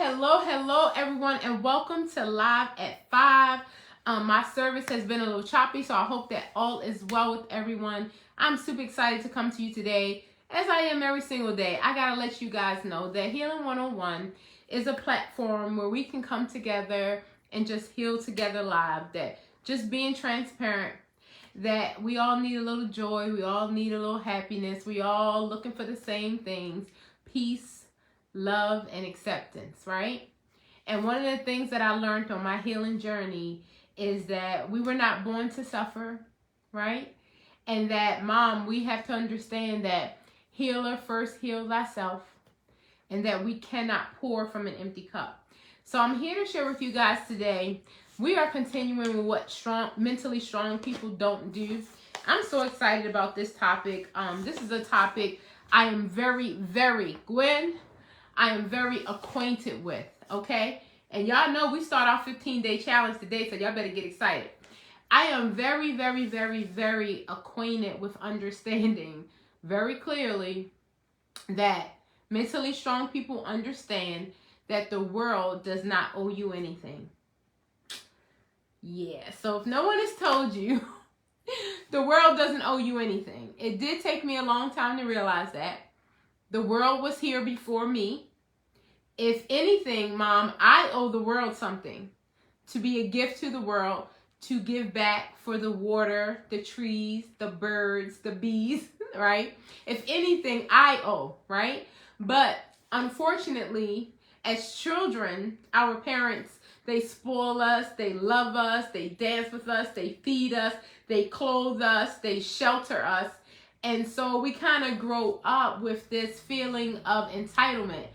Hello, everyone, and welcome to Live at 5. My service has been a little choppy, so I hope that all is well with everyone. I'm super excited to come to you today, as I am every single day. I gotta let you guys know that Healing 101 is a platform where we can come together and just heal together live. That just being transparent, that we all need a little joy, we all need a little happiness, we all looking for the same things: peace, love, and acceptance, right? And one of the things that I learned on my healing journey is that we were not born to suffer, right? And that, Mom, we have to understand that healer first heal thyself, and that we cannot pour from an empty cup. So I'm here to share with you guys today. We are continuing with what mentally strong people don't do. I'm so excited about this topic. This is a topic I am very acquainted with, okay? And y'all know we start our 15-day challenge today, so y'all better get excited. I am very acquainted with understanding very clearly that mentally strong people understand that the world does not owe you anything. Yeah, so if no one has told you, the world doesn't owe you anything. It did take me a long time to realize that. The world was here before me. If anything, Mom, I owe the world something. To be a gift to the world, to give back for the water, the trees, the birds, the bees, right? If anything, I owe, right? But unfortunately, as children, our parents, they spoil us, they love us, they dance with us, they feed us, they clothe us, they shelter us. And so we kind of grow up with this feeling of entitlement.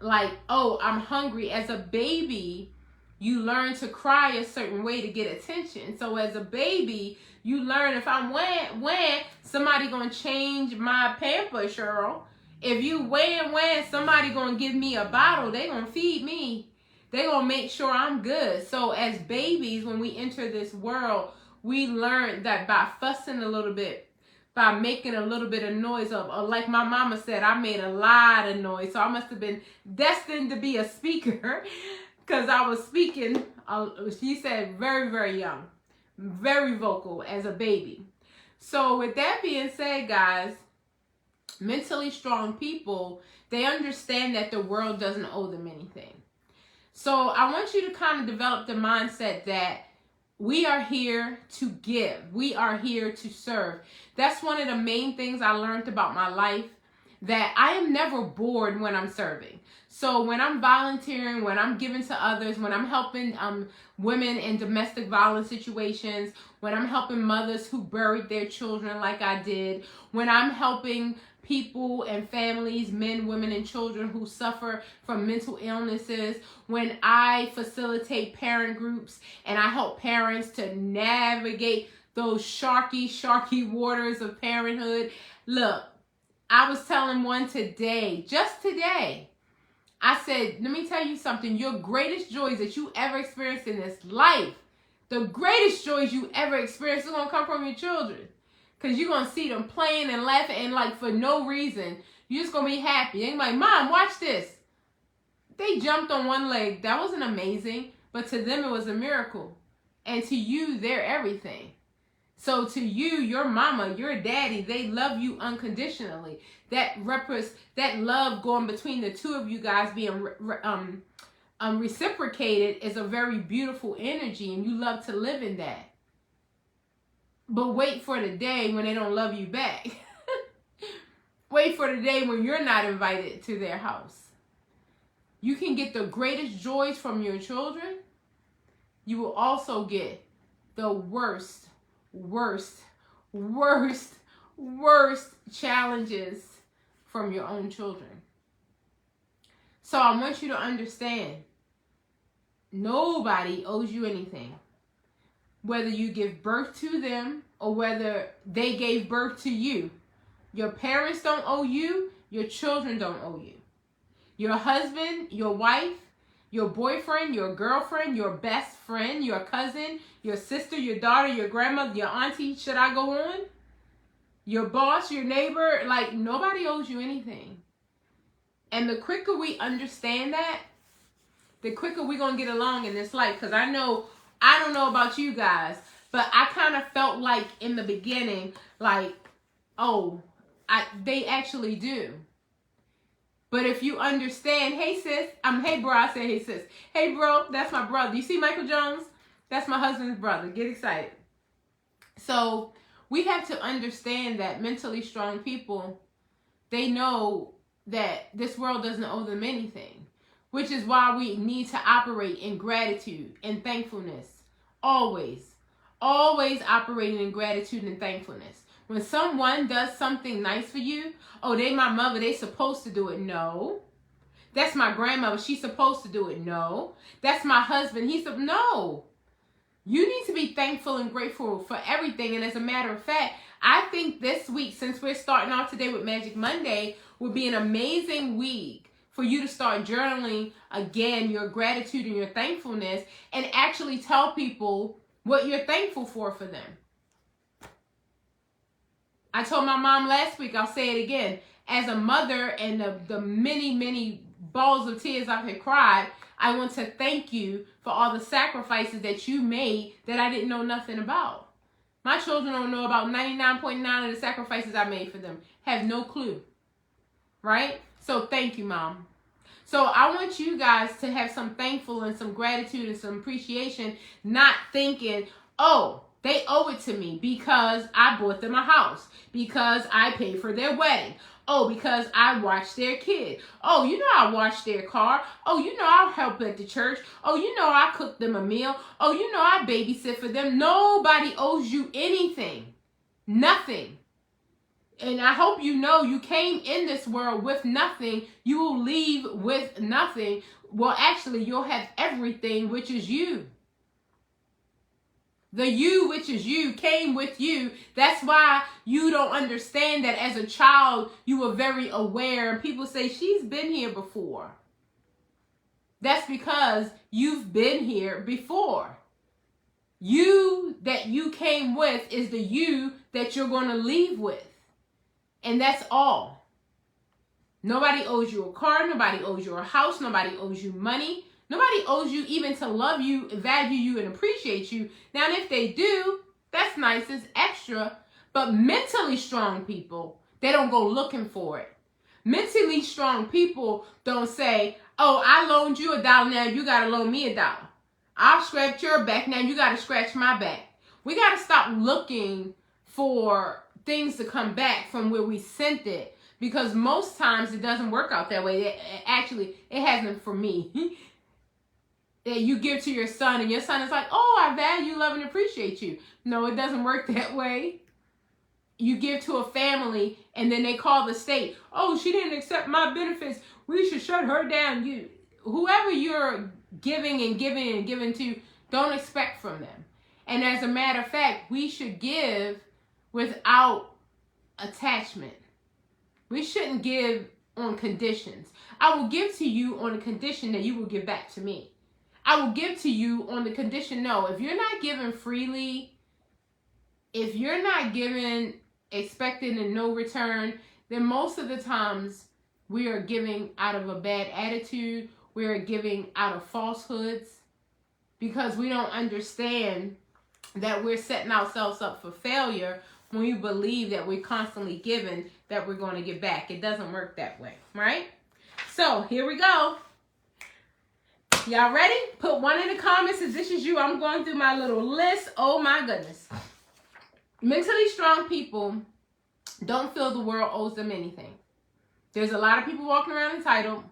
Like, oh, I'm hungry. As a baby, you learn to cry a certain way to get attention. So as a baby, you learn, if I'm wham, somebody gonna change my Pampers, Cheryl. If you wham, somebody gonna give me a bottle. They gonna feed me. They gonna make sure I'm good. So as babies, when we enter this world, we learn that by fussing a little bit, by making a little bit of noise, like my mama said, I made a lot of noise. So I must have been destined to be a speaker because I was speaking, she said, very young, very vocal as a baby. So with that being said, guys, mentally strong people, they understand that the world doesn't owe them anything. So I want you to kind of develop the mindset that we are here to give. We are here to serve. That's one of the main things I learned about my life, that I am never bored when I'm serving. So when I'm volunteering, when I'm giving to others, when I'm helping women in domestic violence situations, when I'm helping mothers who buried their children like I did, when I'm helping people and families, men, women, and children who suffer from mental illnesses, when I facilitate parent groups and I help parents to navigate those sharky waters of parenthood. Look, I was telling one today, just today, I said, let me tell you something. Your greatest joys that you ever experienced in this life, the greatest joys you ever experienced, is going to come from your children. Because you're going to see them playing and laughing and like for no reason. You're just going to be happy. And you're like, Mom, watch this. They jumped on one leg. That wasn't amazing. But to them, it was a miracle. And to you, they're everything. So to you, your mama, your daddy, they love you unconditionally. That love going between the two of you guys being reciprocated is a very beautiful energy. And you love to live in that. But wait for the day when they don't love you back. Wait for the day when you're not invited to their house. You can get the greatest joys from your children. You will also get the worst challenges from your own children. So I want you to understand, nobody owes you anything. Whether you give birth to them or whether they gave birth to you. Your parents don't owe you. Your children don't owe you. Your husband, your wife, your boyfriend, your girlfriend, your best friend, your cousin, your sister, your daughter, your grandmother, your auntie, should I go on? Your boss, your neighbor, like nobody owes you anything. And the quicker we understand that, the quicker we're going to get along in this life. Because I don't know about you guys, but I kind of felt like in the beginning, like, oh, they actually do. But if you understand, hey sis, hey bro, I said hey sis. Hey bro, that's my brother. You see Michael Jones? That's my husband's brother. Get excited. So we have to understand that mentally strong people, they know that this world doesn't owe them anything, which is why we need to operate in gratitude and thankfulness. Always operating in gratitude and thankfulness. When someone does something nice for you, oh, they my mother, they supposed to do it. No. That's my grandmother, she's supposed to do it. No. That's my husband, no. You need to be thankful and grateful for everything. And as a matter of fact, I think this week, since we're starting off today with Magic Monday, will be an amazing week for you to start journaling again your gratitude and your thankfulness, and actually tell people what you're thankful for them. I told my mom last week, I'll say it again. As a mother, and the many balls of tears I've had cried, I want to thank you for all the sacrifices that you made that I didn't know nothing about. My children don't know about 99.9 of the sacrifices I made for them. Have no clue. Right? So thank you, Mom. So I want you guys to have some thankful and some gratitude and some appreciation, not thinking, oh, they owe it to me because I bought them a house, because I paid for their wedding. Oh, because I watched their kid. Oh, you know I washed their car. Oh, you know I'll help at the church. Oh, you know I cooked them a meal. Oh, you know I babysit for them. Nobody owes you anything. Nothing. And I hope you know you came in this world with nothing. You will leave with nothing. Well, actually, you'll have everything, which is you. The you, which is you, came with you. That's why you don't understand that as a child, you were very aware. And people say, she's been here before. That's because you've been here before. You that you came with is the you that you're going to leave with. And that's all. Nobody owes you a car. Nobody owes you a house. Nobody owes you money. Nobody owes you even to love you, value you, and appreciate you. Now, if they do, that's nice. It's extra. But mentally strong people, they don't go looking for it. Mentally strong people don't say, oh, I loaned you $1. Now you got to loan me $1. I'll scratch your back. Now you got to scratch my back. We got to stop looking for things to come back from where we sent it. Because most times it doesn't work out that way. Actually, it hasn't for me. That you give to your son and your son is like, oh, I value, love, and appreciate you. No, it doesn't work that way. You give to a family and then they call the state. Oh, she didn't accept my benefits. We should shut her down. Whoever you're giving to, don't expect from them. And as a matter of fact, we should give without attachment. We shouldn't give on conditions. I will give to you on a condition that you will give back to me. I will give to you on the condition, no, if you're not giving freely, if you're not giving expecting and no return, then most of the times we are giving out of a bad attitude. We are giving out of falsehoods because we don't understand that we're setting ourselves up for failure when we believe that we're constantly giving, that we're going to give back. It doesn't work that way, right? So here we go. Y'all ready? Put 1 in the comments if this is you. I'm going through my little list. Oh my goodness. Mentally strong people don't feel the world owes them anything. There's a lot of people walking around entitled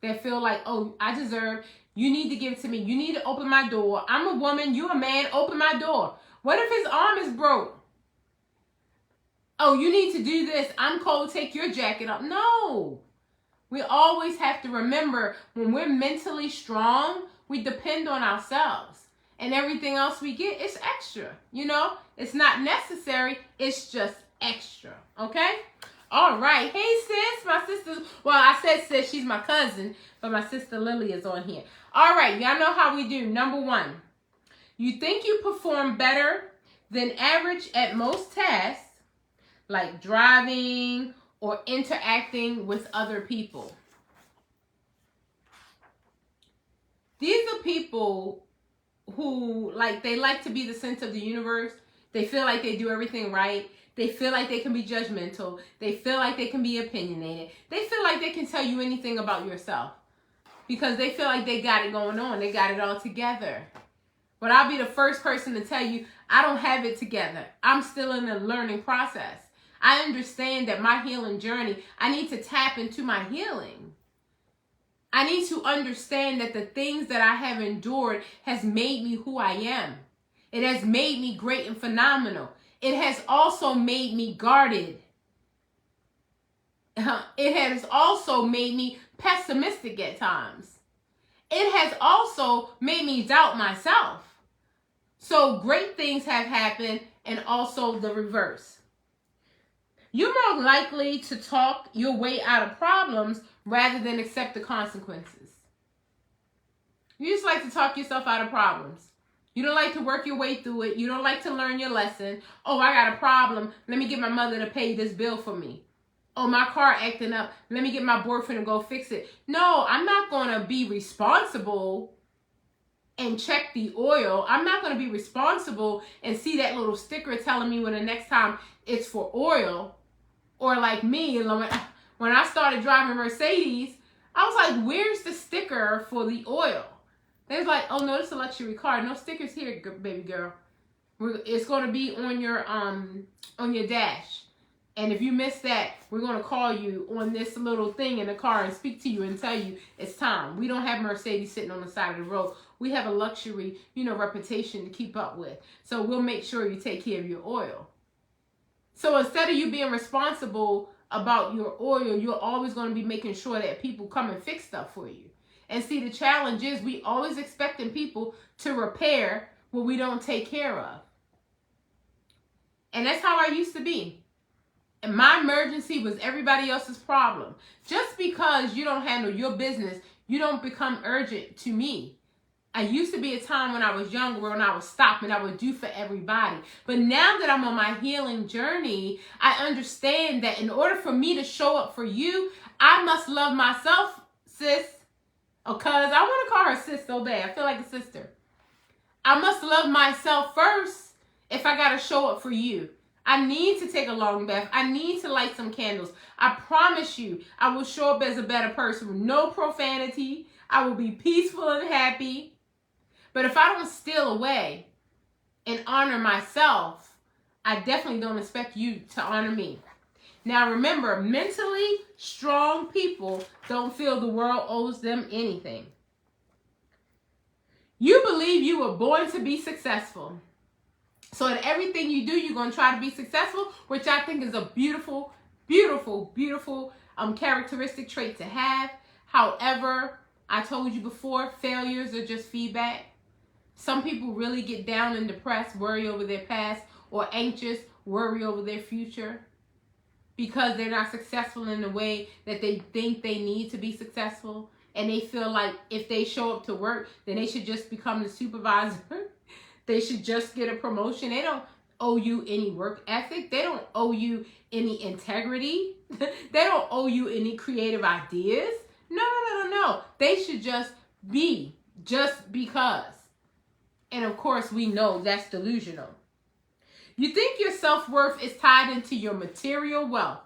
that feel like, oh, I deserve. You need to give to me. You need to open my door. I'm a woman. You a man. Open my door. What if his arm is broke? Oh, you need to do this. I'm cold. Take your jacket off. No. We always have to remember when we're mentally strong, we depend on ourselves. And everything else we get is extra. You know, it's not necessary. It's just extra. Okay? All right. Hey, sis. My sister. Well, I said sis. She's my cousin. But my sister Lily is on here. All right. Y'all know how we do. Number 1. You think you perform better than average at most tasks, like driving or interacting with other people. The people who, like, they like to be the center of the universe. They feel like they do everything right. They feel like they can be judgmental. They feel like they can be opinionated. They feel like they can tell you anything about yourself because they feel like they got it going on. They got it all together. But I'll be the first person to tell you, I don't have it together. I'm still in the learning process. I understand that my healing journey, I need to tap into my healing. I need to understand that the things that I have endured has made me who I am. It has made me great and phenomenal. It has also made me guarded. It has also made me pessimistic at times. It has also made me doubt myself. So great things have happened and also the reverse. You're more likely to talk your way out of problems rather than accept the consequences. You just like to talk yourself out of problems. You don't like to work your way through it. You don't like to learn your lesson. Oh, I got a problem. Let me get my mother to pay this bill for me. Oh, my car acting up. Let me get my boyfriend to go fix it. No, I'm not going to be responsible and check the oil. I'm not going to be responsible and see that little sticker telling me when the next time it's for oil. Or like me, when I started driving Mercedes, I was like, where's the sticker for the oil? They was like, oh no, it's a luxury car. No stickers here, baby girl. It's going to be on your dash. And if you miss that, we're going to call you on this little thing in the car and speak to you and tell you it's time. We don't have Mercedes sitting on the side of the road. We have a luxury, reputation to keep up with. So we'll make sure you take care of your oil. So instead of you being responsible about your oil, you're always going to be making sure that people come and fix stuff for you. And see, the challenge is we always expecting people to repair what we don't take care of. And that's how I used to be. And my emergency was everybody else's problem. Just because you don't handle your business, you don't become urgent to me. I used to be a time when I was younger when I would stop and I would do for everybody. But now that I'm on my healing journey, I understand that in order for me to show up for you, I must love myself, sis. Because I want to call her sis so bad. I feel like a sister. I must love myself first if I got to show up for you. I need to take a long bath. I need to light some candles. I promise you, I will show up as a better person with no profanity. I will be peaceful and happy. But if I don't steal away and honor myself, I definitely don't expect you to honor me. Now remember, mentally strong people don't feel the world owes them anything. You believe you were born to be successful. So in everything you do, you're going to try to be successful, which I think is a beautiful, beautiful, beautiful characteristic trait to have. However, I told you before, failures are just feedback. Some people really get down and depressed, worry over their past, or anxious, worry over their future because they're not successful in the way that they think they need to be successful. And they feel like if they show up to work, then they should just become the supervisor. They should just get a promotion. They don't owe you any work ethic. They don't owe you any integrity. They don't owe you any creative ideas. No. They should just be, just because. And of course, we know that's delusional. You think your self-worth is tied into your material wealth.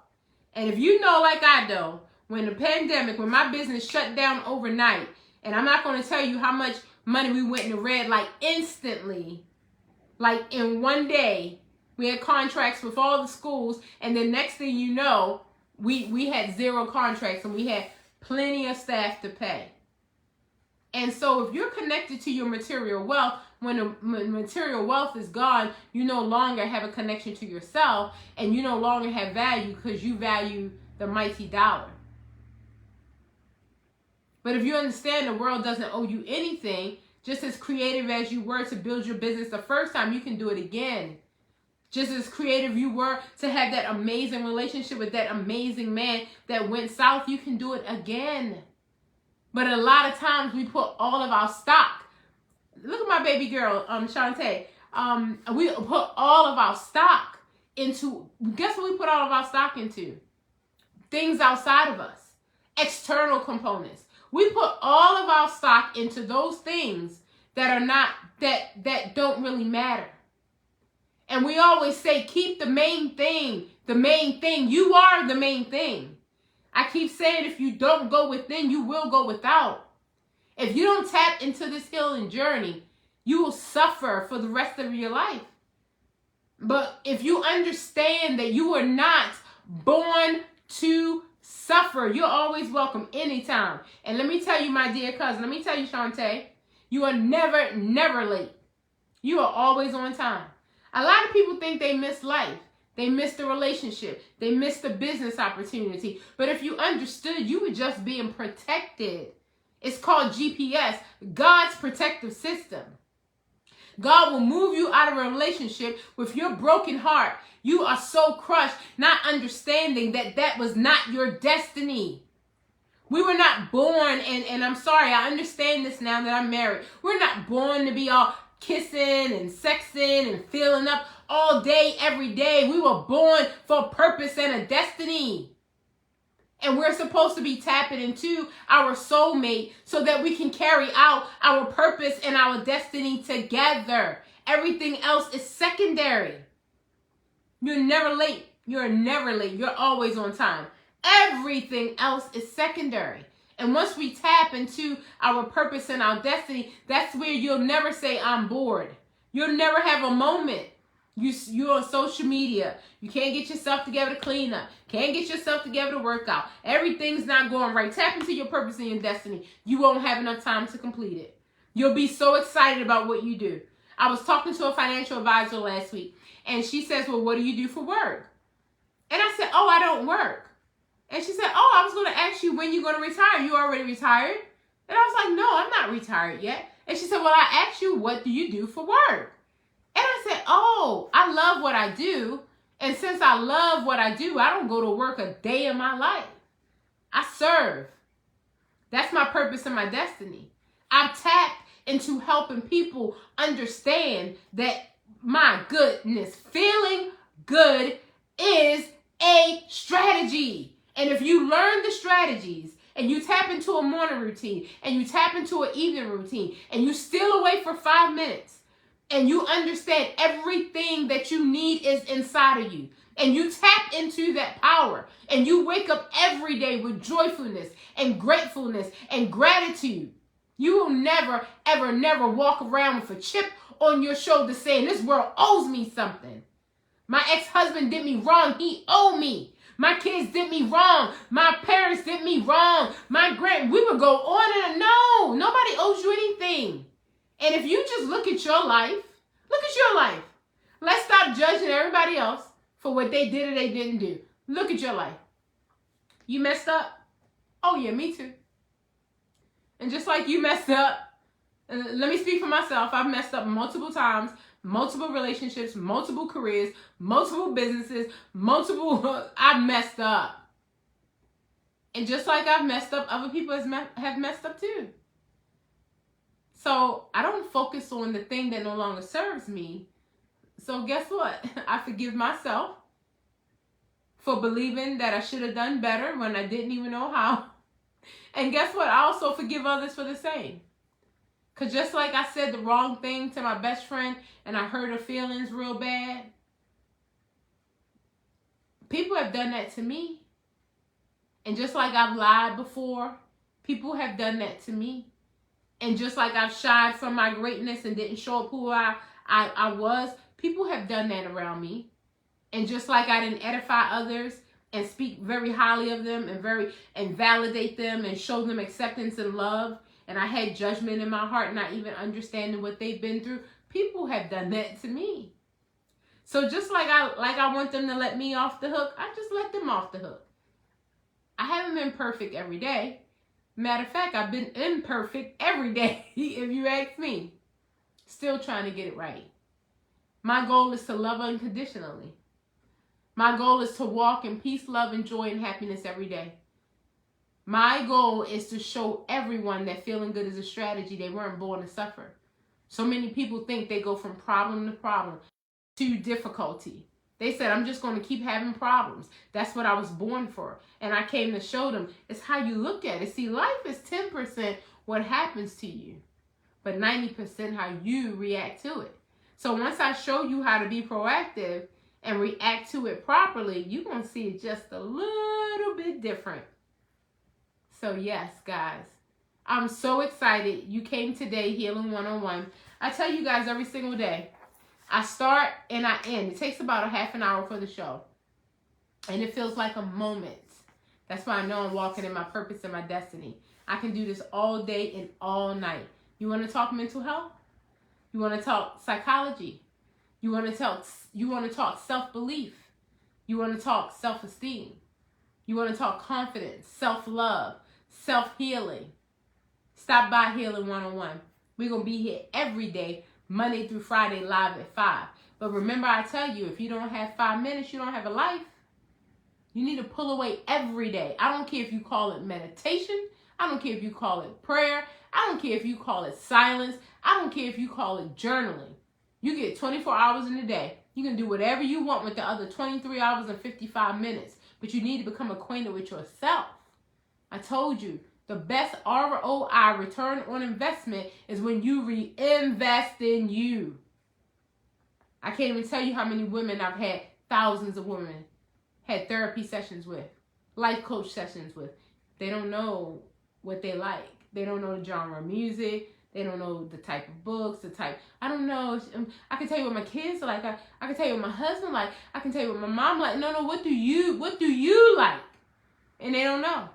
And if you know, like I do, when the pandemic, when my business shut down overnight, and I'm not going to tell you how much money we went in the red, like instantly, like in one day, we had contracts with all the schools, and the next thing you know, we had 0 contracts, and we had plenty of staff to pay. And so if you're connected to your material wealth, when the material wealth is gone, you no longer have a connection to yourself, and you no longer have value because you value the mighty dollar. But if you understand the world doesn't owe you anything, just as creative as you were to build your business the first time, you can do it again. Just as creative you were to have that amazing relationship with that amazing man that went south, you can do it again. But a lot of times we put all of our stock. Look at my baby girl, Shantae. We put all of our stock into, guess what we put all of our stock into? Things outside of us. External components. We put all of our stock into those things that are not, that don't really matter. And we always say, keep the main thing, the main thing. You are the main thing. I keep saying, if you don't go within, you will go without. If you don't tap into this healing journey, you will suffer for the rest of your life. But if you understand that you are not born to suffer, you're always welcome anytime. And let me tell you, my dear cousin, let me tell you, Shantae, you are never, never late. You are always on time. A lot of people think they miss life. They miss the relationship. They miss the business opportunity. But if you understood, you were just being protected. It's called GPS, God's protective system. God will move you out of a relationship with your broken heart. You are so crushed, not understanding that that was not your destiny. We were not born, and I'm sorry, I understand this now that I'm married. We're not born to be all kissing and sexing and feeling up all day, every day. We were born for a purpose and a destiny. And we're supposed to be tapping into our soulmate so that we can carry out our purpose and our destiny together. Everything else is secondary. You're never late. You're never late. You're always on time. Everything else is secondary. And once we tap into our purpose and our destiny, that's where you'll never say, I'm bored. You'll never have a moment. You're on social media. You can't get yourself together to clean up. Can't get yourself together to work out. Everything's not going right. Tap into your purpose and your destiny. You won't have enough time to complete it. You'll be so excited about what you do. I was talking to a financial advisor last week, and she says, well, what do you do for work? And I said, oh, I don't work. And she said, oh, I was going to ask you when you're going to retire. You already retired? And I was like, no, I'm not retired yet. And she said, well, I asked you, what do you do for work? And I said, oh, I love what I do. And since I love what I do, I don't go to work a day in my life. I serve. That's my purpose and my destiny. I've tapped into helping people understand that, my goodness, feeling good is a strategy. And if you learn the strategies and you tap into a morning routine and you tap into an evening routine and you steal away for 5 minutes and you understand everything that you need is inside of you and you tap into that power and you wake up every day with joyfulness and gratefulness and gratitude, you will never, ever, never walk around with a chip on your shoulder saying, this world owes me something. My ex-husband did me wrong. He owed me. My kids did me wrong. My parents did me wrong. We would go on and no, nobody owes you anything. And if you just look at your life, Let's stop judging everybody else for what they did or they didn't do. Look at your life. You messed up? Oh yeah, me too. And just like you messed up, let me speak for myself. I've messed up multiple times, multiple relationships, multiple careers, multiple businesses, I've messed up. And just like I've messed up, other people have messed up too. So I don't focus on the thing that no longer serves me. So guess what? I forgive myself for believing that I should have done better when I didn't even know how. And guess what? I also forgive others for the same. Because just like I said the wrong thing to my best friend and I hurt her feelings real bad, people have done that to me. And just like I've lied before, people have done that to me. And just like I've shied from my greatness and didn't show up who I was, people have done that around me. And just like I didn't edify others and speak very highly of them and validate them and show them acceptance and love, and I had judgment in my heart, not even understanding what they've been through, people have done that to me. So just like I want them to let me off the hook, I just let them off the hook. I haven't been perfect every day. Matter of fact, I've been imperfect every day, if you ask me. Still trying to get it right. My goal is to love unconditionally. My goal is to walk in peace, love, and joy and happiness every day. My goal is to show everyone that feeling good is a strategy. They weren't born to suffer. So many people think they go from problem to problem to difficulty. They said, I'm just going to keep having problems. That's what I was born for. And I came to show them it's how you look at it. See, life is 10% what happens to you, but 90% how you react to it. So once I show you how to be proactive and react to it properly, you're going to see it just a little bit different. So yes, guys, I'm so excited you came today, Healing 101. I tell you guys every single day, I start and I end. It takes about a half an hour for the show. And it feels like a moment. That's why I know I'm walking in my purpose and my destiny. I can do this all day and all night. You want to talk mental health? You want to talk psychology? You want to talk self-belief? You want to talk self-esteem? You want to talk confidence, self-love, self-healing? Stop by Healing 101. We're going to be here every day, Monday through Friday, live at 5. But remember, I tell you, if you don't have 5 minutes, you don't have a life. You need to pull away every day. I don't care if you call it meditation. I don't care if you call it prayer. I don't care if you call it silence. I don't care if you call it journaling. You get 24 hours in a day. You can do whatever you want with the other 23 hours and 55 minutes. But you need to become acquainted with yourself. I told you, the best ROI, return on investment, is when you reinvest in you. I can't even tell you how many women I've had, thousands of women, had therapy sessions with, life coach sessions with. They don't know what they like. They don't know the genre of music. They don't know the type of books, I don't know. I can tell you what my kids are like. I can tell you what my husband like. I can tell you what my mom like. No, what do you like? And they don't know.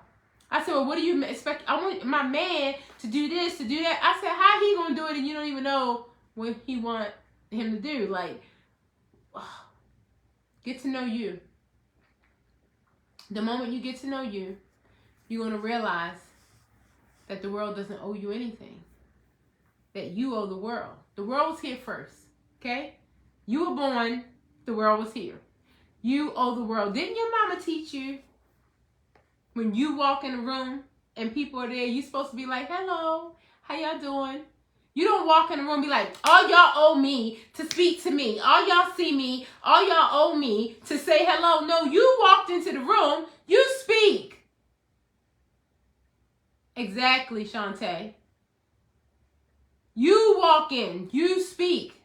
I said, well, what do you expect? I want my man to do this, to do that. I said, how he gonna do it and you don't even know what he want him to do? Like, get to know you. The moment you get to know you, you're gonna realize that the world doesn't owe you anything. That you owe the world. The world was here first, okay? You were born, the world was here. You owe the world. Didn't your mama teach you? When you walk in a room and people are there, you're supposed to be like, hello, how y'all doing? You don't walk in the room and be like, all y'all owe me to speak to me. All y'all see me. All y'all owe me to say hello. No, you walked into the room, you speak. Exactly, Shantae. You walk in, you speak.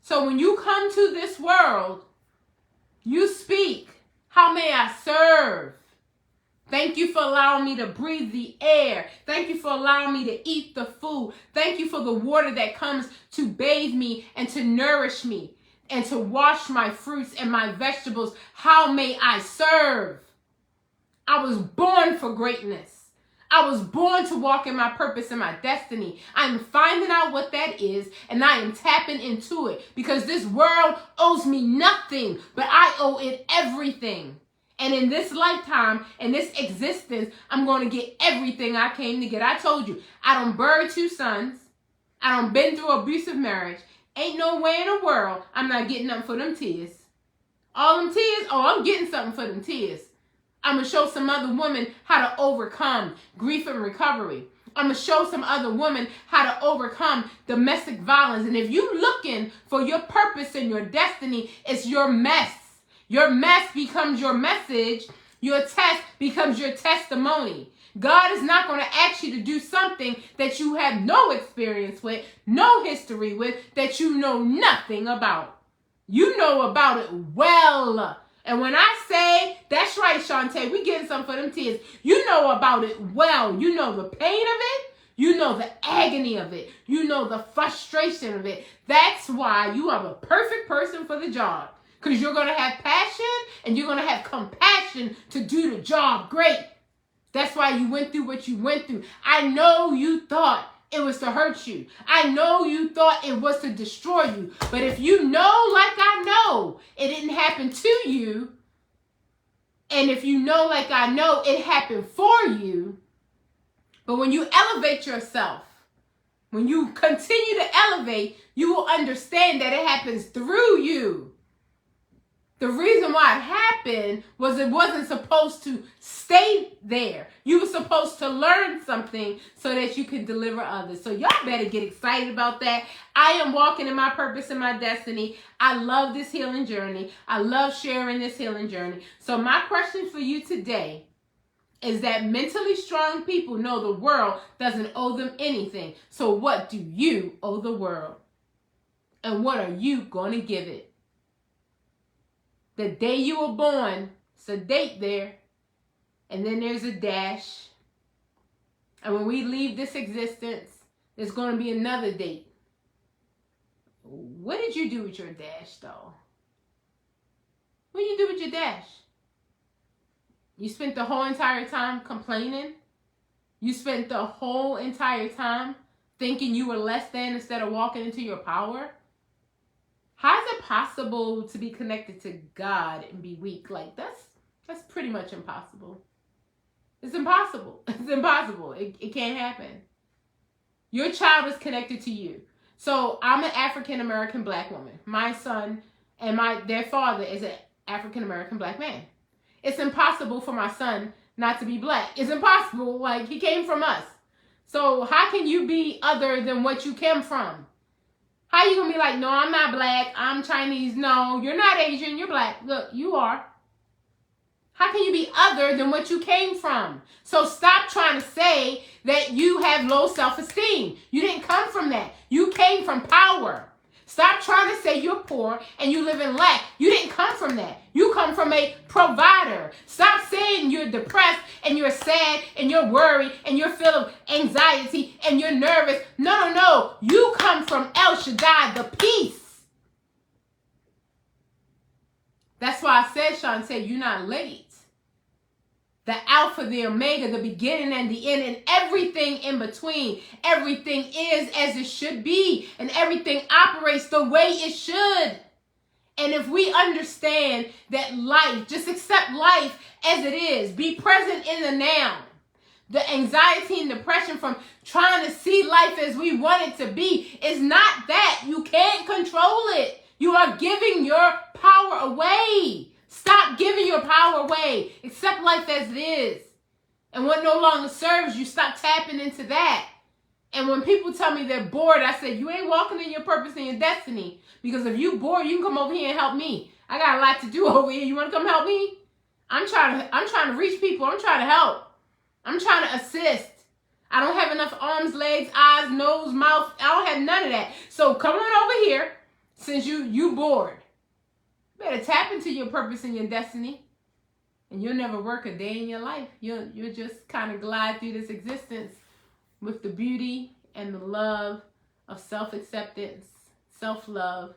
So when you come to this world, you speak. How may I serve? Thank you for allowing me to breathe the air. Thank you for allowing me to eat the food. Thank you for the water that comes to bathe me and to nourish me and to wash my fruits and my vegetables. How may I serve? I was born for greatness. I was born to walk in my purpose and my destiny. I'm finding out what that is, and I am tapping into it because this world owes me nothing, but I owe it everything. And in this lifetime, in this existence, I'm going to get everything I came to get. I told you, I done buried 2 sons. I done been through abusive marriage. Ain't no way in the world I'm not getting nothing for them tears. All them tears? Oh, I'm getting something for them tears. I'm going to show some other women how to overcome grief and recovery. I'm going to show some other women how to overcome domestic violence. And if you're looking for your purpose and your destiny, it's your mess. Your mess becomes your message. Your test becomes your testimony. God is not going to ask you to do something that you have no experience with, no history with, that you know nothing about. You know about it well. And when I say, that's right, Shantae, we getting something for them tears. You know about it well. You know the pain of it. You know the agony of it. You know the frustration of it. That's why you are the perfect person for the job. Because you're going to have passion and you're going to have compassion to do the job great. That's why you went through what you went through. I know you thought it was to hurt you. I know you thought it was to destroy you. But if you know, like I know, it didn't happen to you. And if you know, like I know, it happened for you. But when you elevate yourself, when you continue to elevate, you will understand that it happens through you. The reason why it happened was it wasn't supposed to stay there. You were supposed to learn something so that you can deliver others. So y'all better get excited about that. I am walking in my purpose and my destiny. I love this healing journey. I love sharing this healing journey. So my question for you today is that mentally strong people know the world doesn't owe them anything. So what do you owe the world? And what are you going to give it? The day you were born, it's a date there. And then there's a dash. And when we leave this existence, there's going to be another date. What did you do with your dash, though? What did you do with your dash? You spent the whole entire time complaining? You spent the whole entire time thinking you were less than instead of walking into your power? How is it possible to be connected to God and be weak? Like, that's pretty much impossible. It's impossible. It's impossible. It can't happen. Your child is connected to you. So I'm an African-American black woman. My son and their father is an African-American black man. It's impossible for my son not to be black. It's impossible. Like, he came from us. So how can you be other than what you came from? How you gonna be like, no, I'm not black, I'm Chinese. No, you're not Asian, you're black. Look, you are. How can you be other than what you came from? So stop trying to say that you have low self-esteem. You didn't come from that. You came from power. Stop trying to say you're poor and you live in lack. You didn't come from that. You come from a provider. Stop saying you're depressed and you're sad and you're worried and you're full of anxiety and you're nervous. No. You come from El Shaddai, the peace. That's why I said, Shantae, you're not late. The Alpha, the Omega, the beginning and the end, and everything in between. Everything is as it should be, and everything operates the way it should. And if we understand that life, just accept life as it is. Be present in the now. The anxiety and depression from trying to see life as we want it to be is not that. You can't control it. You are giving your power away. Stop giving your power away. Accept life as it is. And what no longer serves you, stop tapping into that. And when people tell me they're bored, I say, you ain't walking in your purpose and your destiny. Because if you bored, you can come over here and help me. I got a lot to do over here. You want to come help me? I'm trying to reach people. I'm trying to help. I'm trying to assist. I don't have enough arms, legs, eyes, nose, mouth. I don't have none of that. So come on over here since you bored. You better tap into your purpose and your destiny. And you'll never work a day in your life. You'll just kind of glide through this existence with the beauty and the love of self-acceptance, self-love.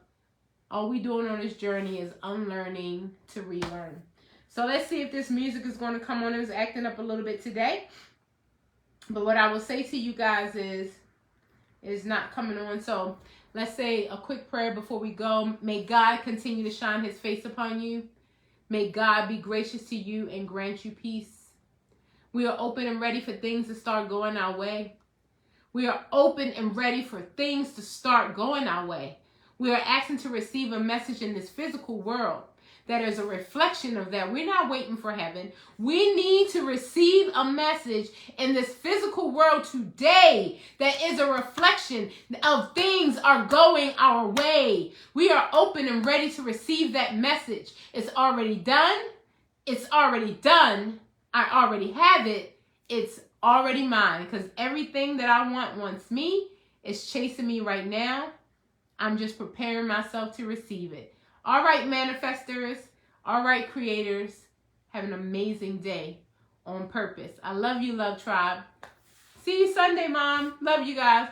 All we doing on this journey is unlearning to relearn. So let's see if this music is going to come on. It was acting up a little bit today. But what I will say to you guys is not coming on. So let's say a quick prayer before we go. May God continue to shine his face upon you. May God be gracious to you and grant you peace. We are open and ready for things to start going our way. We are open and ready for things to start going our way. We are asking to receive a message in this physical world that is a reflection of that. We're not waiting for heaven. We need to receive a message in this physical world today that is a reflection of things are going our way. We are open and ready to receive that message. It's already done. It's already done. I already have it. It's already mine because everything that I wants me. It's chasing me right now. I'm just preparing myself to receive it. All right, manifestors. All right, creators. Have an amazing day on purpose. I love you, Love Tribe. See you Sunday, Mom. Love you guys.